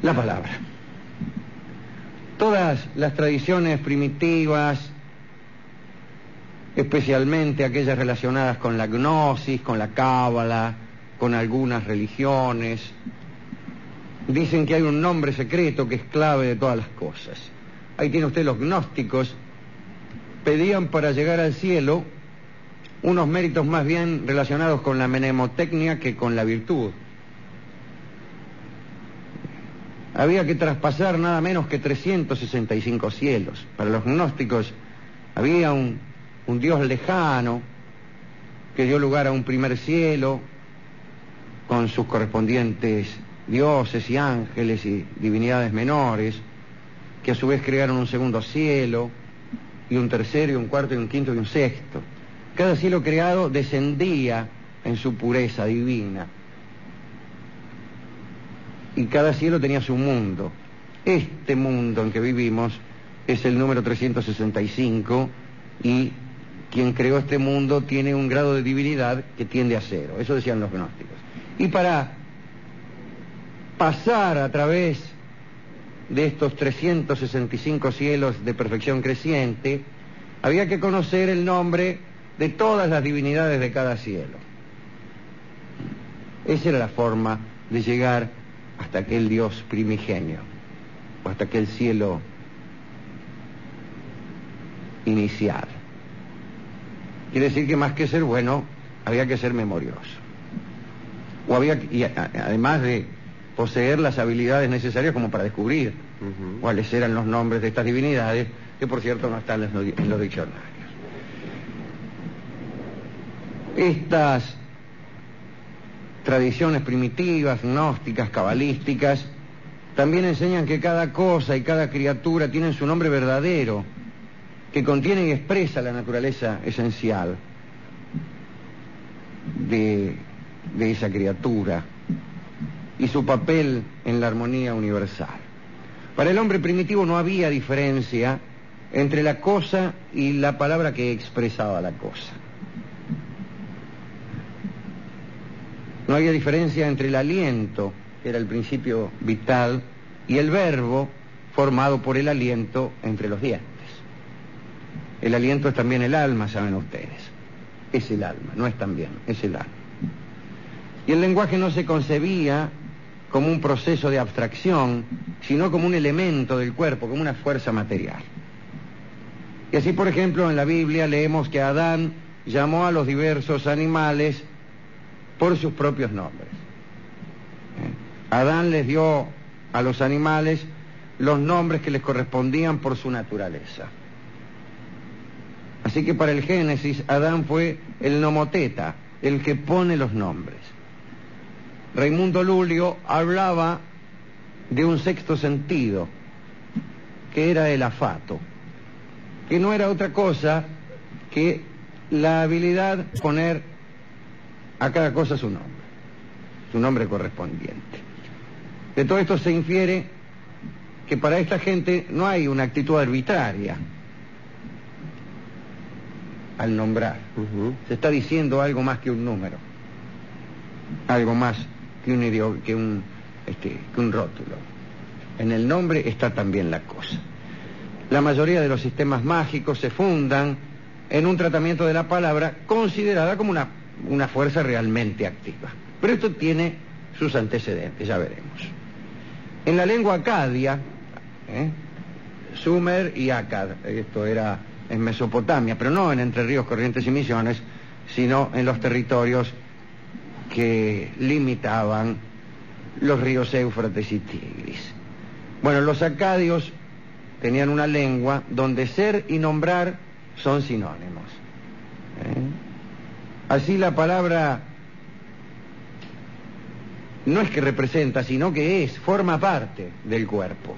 La palabra. Todas las tradiciones primitivas, especialmente aquellas relacionadas con la gnosis, con la cábala, con algunas religiones, dicen que hay un nombre secreto que es clave de todas las cosas. Ahí tiene usted los gnósticos, pedían para llegar al cielo unos méritos más bien relacionados con la mnemotecnia que con la virtud. Había que traspasar nada menos que 365 cielos. Para los gnósticos había un Dios lejano que dio lugar a un primer cielo con sus correspondientes dioses y ángeles y divinidades menores, que a su vez crearon un segundo cielo y un tercero y un cuarto y un quinto y un sexto. Cada cielo creado descendía en su pureza divina y cada cielo tenía su mundo. Este mundo en que vivimos es el número 365 y quien creó este mundo tiene un grado de divinidad que tiende a cero. Eso decían los gnósticos. Y para pasar a través de estos 365 cielos de perfección creciente, había que conocer el nombre de todas las divinidades de cada cielo. Esa era la forma de llegar hasta aquel Dios primigenio, o hasta aquel cielo inicial. Quiere decir que más que ser bueno, había que ser memorioso. Además de poseer las habilidades necesarias como para descubrir cuáles eran los nombres de estas divinidades, que por cierto no están en los diccionarios. Estas tradiciones primitivas, gnósticas, cabalísticas, también enseñan que cada cosa y cada criatura tienen su nombre verdadero, que contiene y expresa la naturaleza esencial de esa criatura y su papel en la armonía universal. Para el hombre primitivo no había diferencia entre la cosa y la palabra que expresaba la cosa. No había diferencia entre el aliento, que era el principio vital, y el verbo formado por el aliento entre los dientes. El aliento es también el alma, saben ustedes. Es el alma, no es también, es el alma. Y el lenguaje no se concebía como un proceso de abstracción, sino como un elemento del cuerpo, como una fuerza material. Y así, por ejemplo, en la Biblia leemos que Adán llamó a los diversos animales por sus propios nombres. Adán les dio a los animales los nombres que les correspondían por su naturaleza. Así que para el Génesis, Adán fue el nomoteta, el que pone los nombres. Raimundo Lulio hablaba de un sexto sentido, que era el afato, que no era otra cosa que la habilidad de poner a cada cosa su nombre correspondiente. De todo esto se infiere que para esta gente no hay una actitud arbitraria al nombrar. Se está diciendo algo más que un número, algo más que un rótulo. En el nombre está también la cosa. La mayoría de los sistemas mágicos se fundan en un tratamiento de la palabra considerada como una fuerza realmente activa. Pero esto tiene sus antecedentes, ya veremos. En la lengua acadia, Sumer y Akkad, esto era en Mesopotamia, pero no en Entre Ríos, Corrientes y Misiones, sino en los territorios que limitaban los ríos Éufrates y Tigris. Bueno, los acadios tenían una lengua donde ser y nombrar son sinónimos. Así la palabra no es que representa, sino que forma parte del cuerpo.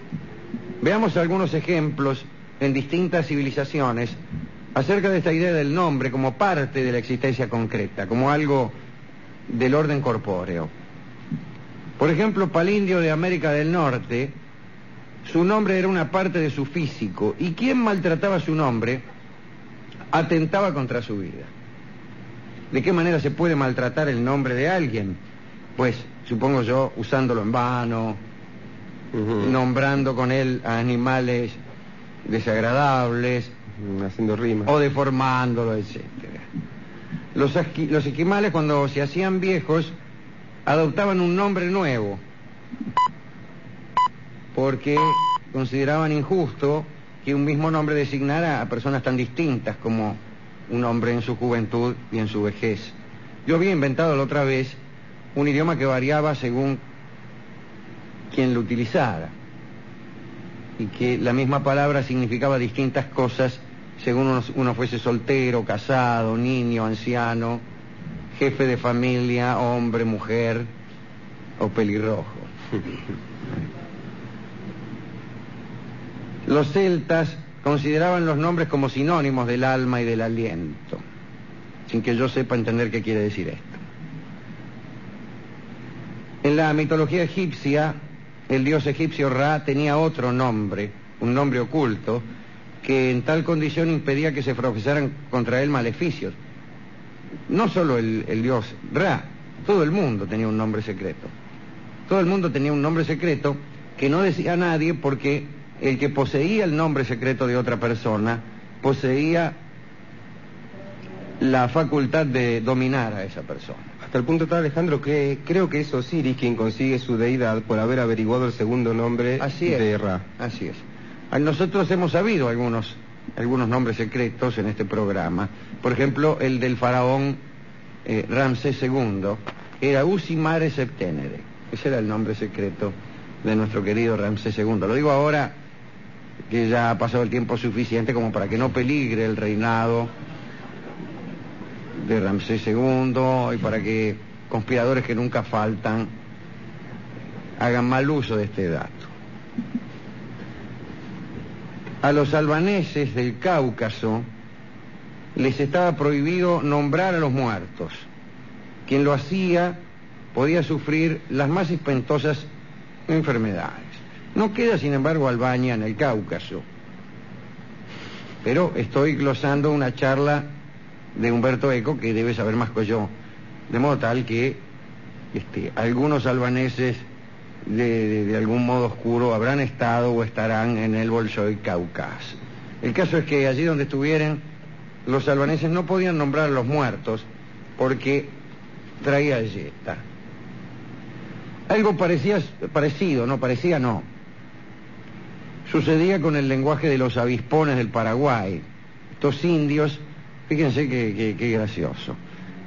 Veamos algunos ejemplos en distintas civilizaciones acerca de esta idea del nombre como parte de la existencia concreta, como algo del orden corpóreo. Por ejemplo, para el indio de América del Norte, su nombre era una parte de su físico, y quien maltrataba su nombre atentaba contra su vida. ¿De qué manera se puede maltratar el nombre de alguien? Pues, supongo yo, usándolo en vano, nombrando con él a animales desagradables, haciendo rimas, o deformándolo, etcétera. Los esquimales, cuando se hacían viejos, adoptaban un nombre nuevo, porque consideraban injusto que un mismo nombre designara a personas tan distintas como un hombre en su juventud y en su vejez. Yo había inventado la otra vez un idioma que variaba según quien lo utilizara, y que la misma palabra significaba distintas cosas según uno fuese soltero, casado, niño, anciano, jefe de familia, hombre, mujer o pelirrojo. Los celtas consideraban los nombres como sinónimos del alma y del aliento, sin que yo sepa entender qué quiere decir esto. En la mitología egipcia, el dios egipcio Ra tenía otro nombre, un nombre oculto, que en tal condición impedía que se profesaran contra él maleficios. No solo el dios Ra, todo el mundo tenía un nombre secreto. Todo el mundo tenía un nombre secreto que no decía a nadie, porque el que poseía el nombre secreto de otra persona poseía la facultad de dominar a esa persona. Hasta el punto tal, Alejandro, que creo que es Osiris quien consigue su deidad por haber averiguado el segundo nombre de Ra. Así es. Nosotros hemos sabido algunos nombres secretos en este programa. Por ejemplo, el del faraón Ramsés II era Usimare Septenere. Ese era el nombre secreto de nuestro querido Ramsés II. Lo digo ahora que ya ha pasado el tiempo suficiente como para que no peligre el reinado de Ramsés II y para que conspiradores que nunca faltan hagan mal uso de este dato. A los albaneses del Cáucaso les estaba prohibido nombrar a los muertos. Quien lo hacía podía sufrir las más espantosas enfermedades. No queda, sin embargo, Albania en el Cáucaso, pero estoy glosando una charla de Humberto Eco, que debe saber más que yo, de modo tal que algunos albaneses de algún modo oscuro habrán estado o estarán en el Bolshoi Cáucaso. El caso es que allí donde estuvieran, los albaneses no podían nombrar a los muertos porque traía yeta. Algo parecido, no, sucedía con el lenguaje de los avispones del Paraguay. Estos indios, fíjense qué gracioso,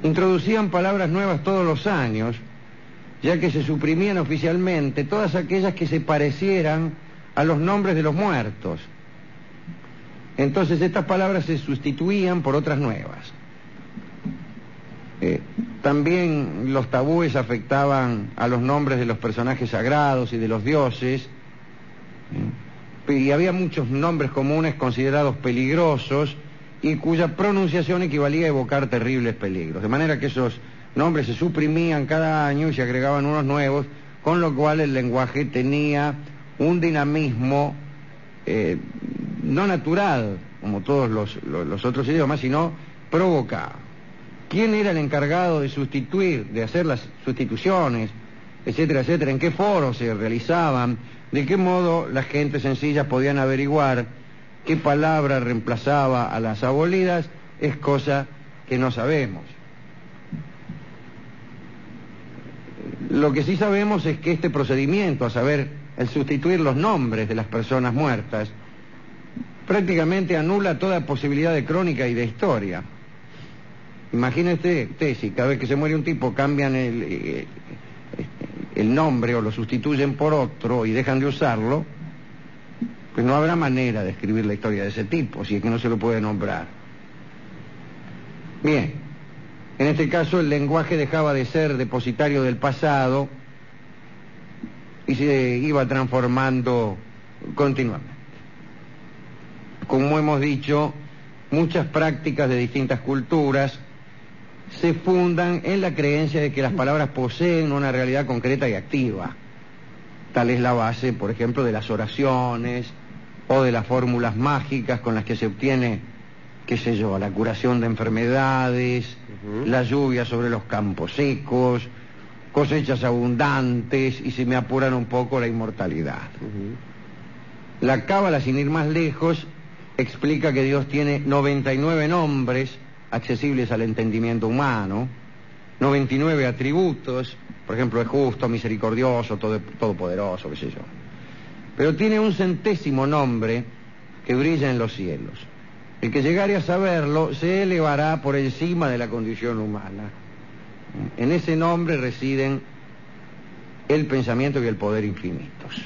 introducían palabras nuevas todos los años, ya que se suprimían oficialmente todas aquellas que se parecieran a los nombres de los muertos. Entonces estas palabras se sustituían por otras nuevas. También los tabúes afectaban a los nombres de los personajes sagrados y de los dioses, y había muchos nombres comunes considerados peligrosos y cuya pronunciación equivalía a evocar terribles peligros, de manera que esos nombres se suprimían cada año y se agregaban unos nuevos, con lo cual el lenguaje tenía un dinamismo no natural, como todos los otros idiomas, sino provocado. ¿Quién era el encargado de sustituir, de hacer las sustituciones, etcétera, etcétera? ¿En qué foros se realizaban? ¿De qué modo las gentes sencillas podían averiguar qué palabra reemplazaba a las abolidas? Es cosa que no sabemos. Lo que sí sabemos es que este procedimiento, a saber, el sustituir los nombres de las personas muertas, prácticamente anula toda posibilidad de crónica y de historia. Imagínese si cada vez que se muere un tipo cambian el nombre o lo sustituyen por otro y dejan de usarlo, pues no habrá manera de escribir la historia de ese tipo, si es que no se lo puede nombrar. Bien, en este caso el lenguaje dejaba de ser depositario del pasado y se iba transformando continuamente. Como hemos dicho, muchas prácticas de distintas culturas se fundan en la creencia de que las palabras poseen una realidad concreta y activa. Tal es la base, por ejemplo, de las oraciones o de las fórmulas mágicas con las que se obtiene, qué sé yo, la curación de enfermedades, la lluvia sobre los campos secos, cosechas abundantes y, si me apuran un poco, la inmortalidad. La Cábala, sin ir más lejos, explica que Dios tiene 99 nombres accesibles al entendimiento humano, 99 atributos, por ejemplo, es justo, misericordioso, todopoderoso, qué sé yo. Pero tiene un 100º nombre que brilla en los cielos. El que llegare a saberlo se elevará por encima de la condición humana. En ese nombre residen el pensamiento y el poder infinitos.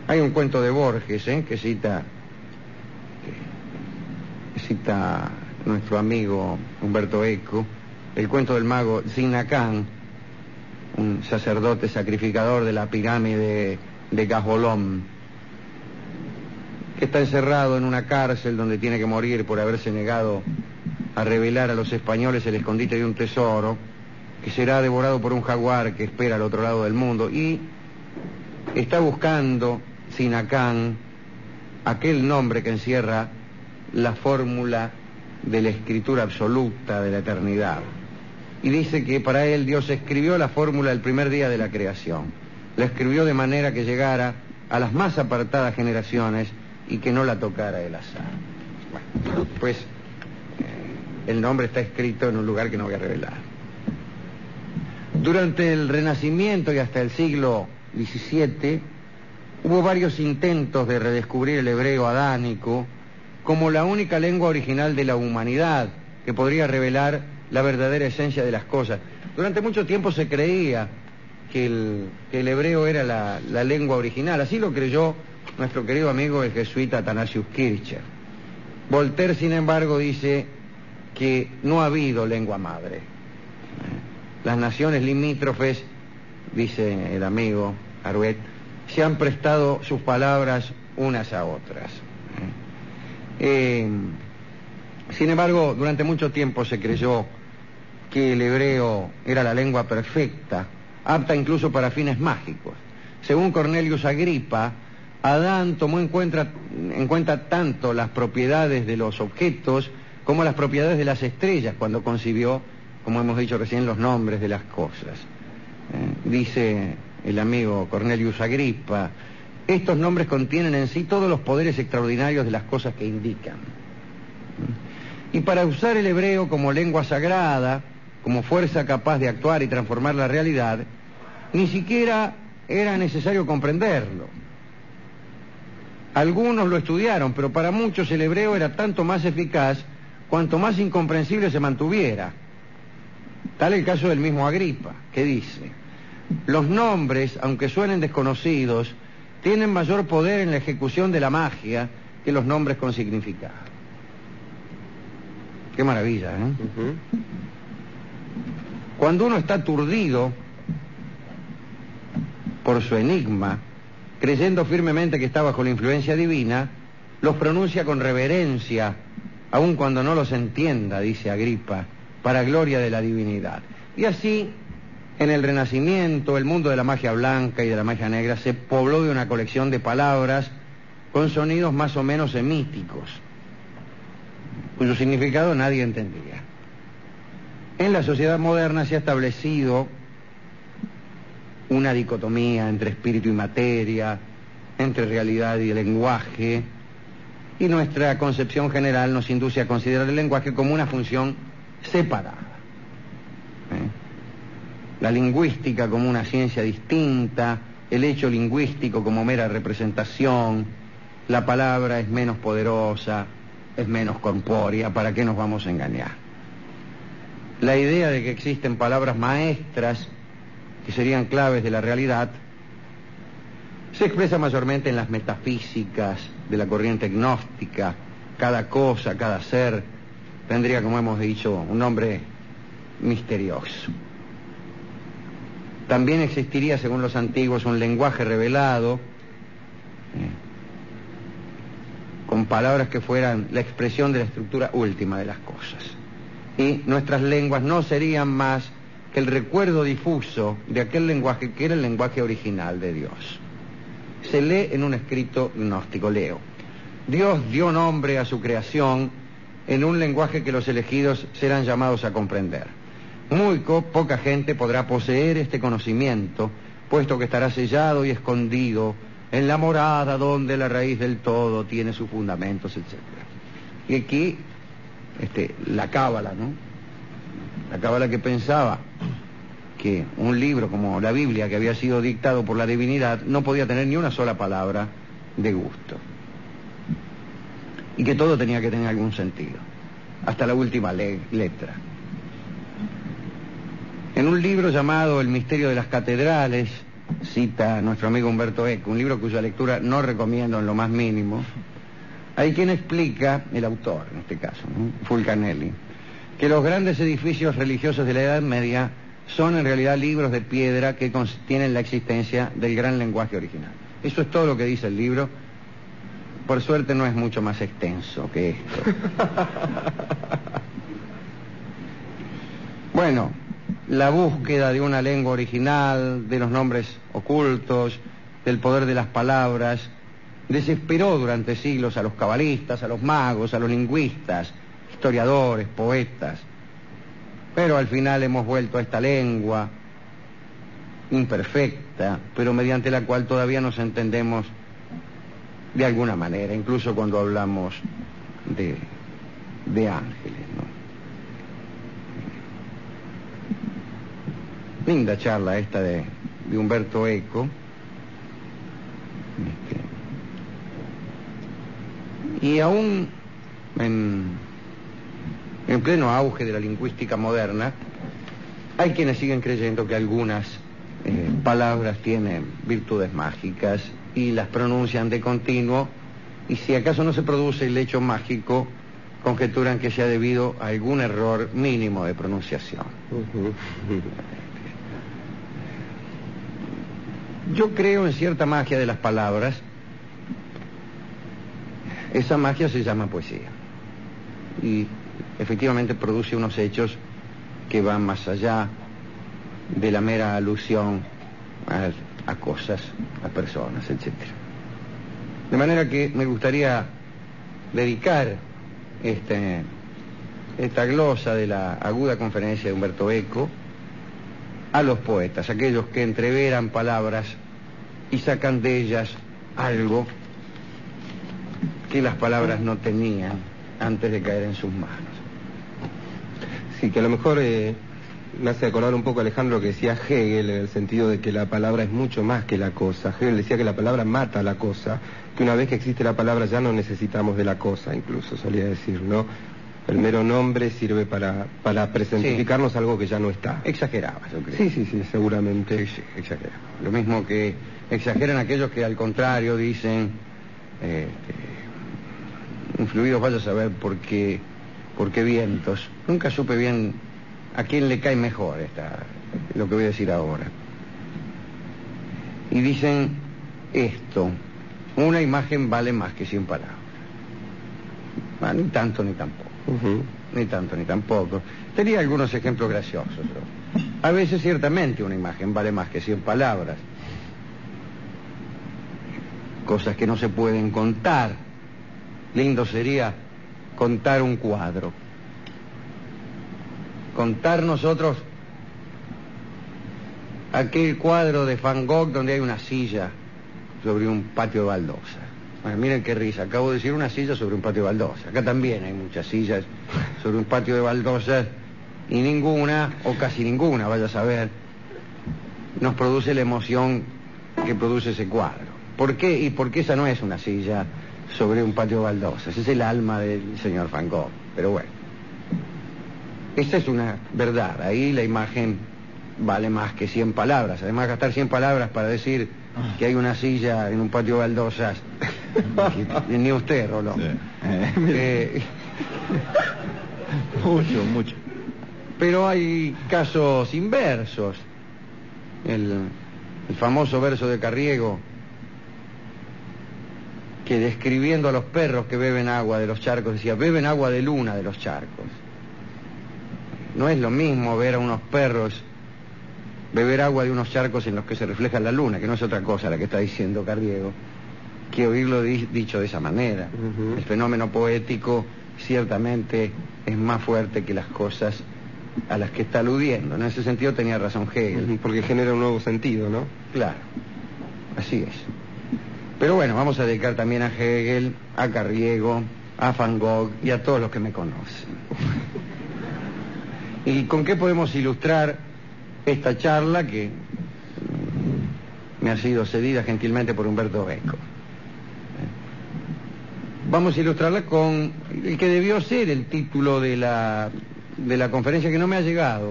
Hay un cuento de Borges que cita nuestro amigo Humberto Eco, el cuento del mago Zinacán, un sacerdote sacrificador de la pirámide de Gajolón, que está encerrado en una cárcel donde tiene que morir por haberse negado a revelar a los españoles el escondite de un tesoro, que será devorado por un jaguar que espera al otro lado del mundo, y está buscando Zinacán aquel nombre que encierra la fórmula de la escritura absoluta de la eternidad. Y dice que para él Dios escribió la fórmula el primer día de la creación. La escribió de manera que llegara a las más apartadas generaciones y que no la tocara el azar. Bueno, pues el nombre está escrito en un lugar que no voy a revelar. Durante el Renacimiento y hasta el siglo XVII hubo varios intentos de redescubrir el hebreo adánico como la única lengua original de la humanidad que podría revelar la verdadera esencia de las cosas. Durante mucho tiempo se creía que el hebreo era la lengua original. Así lo creyó nuestro querido amigo el jesuita Athanasius Kircher. Voltaire, sin embargo, dice que no ha habido lengua madre. Las naciones limítrofes, dice el amigo Arouet, se han prestado sus palabras unas a otras. Sin embargo, durante mucho tiempo se creyó que el hebreo era la lengua perfecta, apta incluso para fines mágicos. Según Cornelius Agripa, Adán tomó en cuenta tanto las propiedades de los objetos como las propiedades de las estrellas cuando concibió, como hemos dicho recién, los nombres de las cosas. Dice el amigo Cornelius Agripa, estos nombres contienen en sí todos los poderes extraordinarios de las cosas que indican. Y para usar el hebreo como lengua sagrada, como fuerza capaz de actuar y transformar la realidad, ni siquiera era necesario comprenderlo. Algunos lo estudiaron, pero para muchos el hebreo era tanto más eficaz cuanto más incomprensible se mantuviera. Tal el caso del mismo Agripa, que dice: los nombres, aunque suenen desconocidos, tienen mayor poder en la ejecución de la magia que los nombres con significado. Qué maravilla, ¿eh? Cuando uno está aturdido por su enigma, creyendo firmemente que está bajo la influencia divina, los pronuncia con reverencia, aun cuando no los entienda, dice Agripa, para gloria de la divinidad. Y así, en el Renacimiento, el mundo de la magia blanca y de la magia negra se pobló de una colección de palabras con sonidos más o menos semíticos, cuyo significado nadie entendía. En la sociedad moderna se ha establecido una dicotomía entre espíritu y materia, entre realidad y lenguaje, y nuestra concepción general nos induce a considerar el lenguaje como una función separada. La lingüística como una ciencia distinta, el hecho lingüístico como mera representación, la palabra es menos poderosa, es menos corpórea, ¿para qué nos vamos a engañar? La idea de que existen palabras maestras que serían claves de la realidad se expresa mayormente en las metafísicas de la corriente gnóstica. Cada cosa, cada ser tendría, como hemos dicho, un nombre misterioso. También existiría, según los antiguos, un lenguaje revelado con palabras que fueran la expresión de la estructura última de las cosas. Y nuestras lenguas no serían más que el recuerdo difuso de aquel lenguaje que era el lenguaje original de Dios. Se lee en un escrito gnóstico, leo: Dios dio nombre a su creación en un lenguaje que los elegidos serán llamados a comprender. Muy poca gente podrá poseer este conocimiento, puesto que estará sellado y escondido en la morada donde la raíz del todo tiene sus fundamentos, etc. Y aquí, la cábala, ¿no? La cábala que pensaba que un libro como la Biblia, que había sido dictado por la divinidad, no podía tener ni una sola palabra de gusto. Y que todo tenía que tener algún sentido, hasta la última letra. En un libro llamado El misterio de las catedrales, cita a nuestro amigo Umberto Eco, un libro cuya lectura no recomiendo en lo más mínimo, hay quien explica, el autor en este caso, ¿no? Fulcanelli, que los grandes edificios religiosos de la Edad Media son en realidad libros de piedra que contienen la existencia del gran lenguaje original. Eso es todo lo que dice el libro. Por suerte no es mucho más extenso que esto. Bueno, la búsqueda de una lengua original, de los nombres ocultos, del poder de las palabras, desesperó durante siglos a los cabalistas, a los magos, a los lingüistas, historiadores, poetas. Pero al final hemos vuelto a esta lengua imperfecta, pero mediante la cual todavía nos entendemos de alguna manera, incluso cuando hablamos de ángeles, ¿no? Linda charla esta de Umberto Eco. Y aún en pleno auge de la lingüística moderna, hay quienes siguen creyendo que algunas palabras tienen virtudes mágicas y las pronuncian de continuo, y si acaso no se produce el hecho mágico, conjeturan que sea debido a algún error mínimo de pronunciación. Yo creo en cierta magia de las palabras. Esa magia se llama poesía y efectivamente produce unos hechos que van más allá de la mera alusión a cosas, a personas, etc. De manera que me gustaría dedicar esta glosa de la aguda conferencia de Umberto Eco a los poetas, aquellos que entreveran palabras y sacan de ellas algo que las palabras no tenían antes de caer en sus manos. Sí, que a lo mejor me hace acordar un poco, Alejandro, que decía Hegel, en el sentido de que la palabra es mucho más que la cosa. Hegel decía que la palabra mata a la cosa, que una vez que existe la palabra ya no necesitamos de la cosa, incluso solía decir, ¿no? El mero nombre sirve para presentificarnos sí. Algo que ya no está. Exageraba, yo creo. Sí, seguramente. Sí, exageraba. Lo mismo que exageran aquellos que al contrario dicen, influidos vaya a saber por qué vientos. Nunca supe bien a quién le cae mejor lo que voy a decir ahora. Y dicen esto: una imagen vale más que 100 palabras. Ni tanto ni tampoco. Ni tanto ni tampoco. Tenía algunos ejemplos graciosos. A veces ciertamente una imagen vale más que 100 palabras. Cosas que no se pueden contar. Lindo sería contar un cuadro. Contar nosotros aquel cuadro de Van Gogh donde hay una silla sobre un patio de baldosa. Bueno, miren qué risa, acabo de decir una silla sobre un patio de baldosa. Acá también hay muchas sillas sobre un patio de baldosas y ninguna, o casi ninguna, vaya a saber, nos produce la emoción que produce ese cuadro. ¿Por qué? Y porque esa no es una silla sobre un patio de baldosas, es el alma del señor Van Gogh. Pero bueno, esa es una verdad, ahí la imagen vale más que 100 palabras. Además, gastar 100 palabras para decir que hay una silla en un patio de baldosas, ni usted, Rolón. Sí. Mucho. Pero hay casos inversos. El famoso verso de Carriego, que describiendo a los perros que beben agua de los charcos, decía: beben agua de luna de los charcos. No es lo mismo ver a unos perros beber agua de unos charcos en los que se refleja la luna, que no es otra cosa la que está diciendo Carriego, que oírlo dicho de esa manera. Ujú. El fenómeno poético ciertamente es más fuerte que las cosas a las que está aludiendo. En ese sentido tenía razón Hegel. Porque genera un nuevo sentido, ¿no? Claro, así es. Pero bueno, vamos a dedicar también a Hegel, a Carriego, a Van Gogh y a todos los que me conocen. ¿Y con qué podemos ilustrar esta charla que me ha sido cedida gentilmente por Humberto Eco? Vamos a ilustrarla con el que debió ser el título de la conferencia, que no me ha llegado.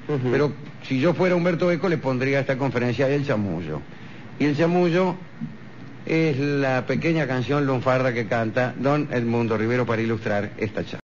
Ujú. Pero si yo fuera Humberto Eco le pondría a esta conferencia El Chamullo. Y El Chamullo es la pequeña canción lunfarda que canta don Edmundo Rivero para ilustrar esta charla.